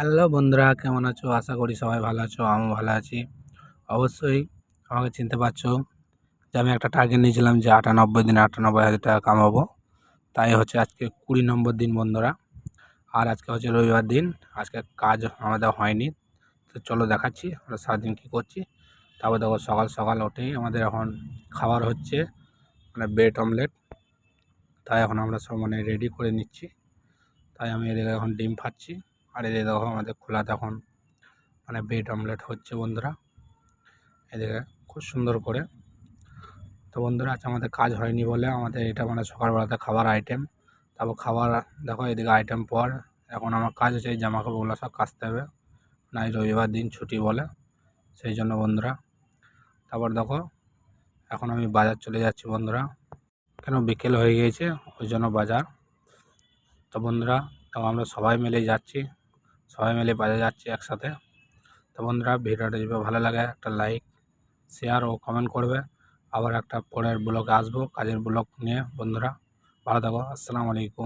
Hello বন্ধুরা, কেমন আছো? আশা করি সবাই ভালো আছো। আমিও ভালো আছি। অবশ্যই আমাকে চিনতে পারছো যে আমি একটা টার্গেট নিয়েছিলাম যে ৯৮ দিনে ৯৮,০০০ টাকা কামাবো। তাই হচ্ছে আজকে ২০ নম্বর দিন বন্ধুরা। আর আজকে হচ্ছে রবিবার দিন। আজকে কাজ আমাদের হয়নি। তো চলো দেখাচ্ছি আমরা সারাদিন কী করছি। তারপর দেখো সকাল সকাল উঠেই আমাদের এখন খাবার হচ্ছে ব্রেড অমলেট। তাই এখন আমরা সব রেডি করে নিচ্ছি। তাই আমি এদিকে এখন ডিম ফাচ্ছি। আর এদিকে দেখো আমাদের খোলাতে এখন ব্রেড অমলেট হচ্ছে বন্ধুরা। এদিকে খুব সুন্দর করে। তো বন্ধুরা আজ আমাদের কাজ হয়নি বলে আমাদের এটা সকালবেলাতে খাবার আইটেম। তারপর খাবার দেখো এদিকে আইটেম পর এখন আমার কাজ হচ্ছে এই জামাকাপড়গুলো সব কাচতে হবে। নাই রবিবার দিন ছুটি বলে সেই জন্য বন্ধুরা। তারপর দেখো এখন আমি বাজার চলে যাচ্ছি বন্ধুরা, কেন বিকেল হয়ে গিয়েছে ওই জন্য বাজার। তো বন্ধুরা তাও আমরা সবাই মিলে যাচ্ছি, সবাই মিলে বাজার যাচ্ছি একসাথে। তো বন্ধুরা ভিডিওটা যদি ভালো লাগে একটা লাইক, শেয়ার ও কমেন্ট করবে। আবার একটা পরের ব্লগে আসবো কাজের ব্লগ নিয়ে বন্ধুরা। ভালো থাকো। আসসালামু আলাইকুম।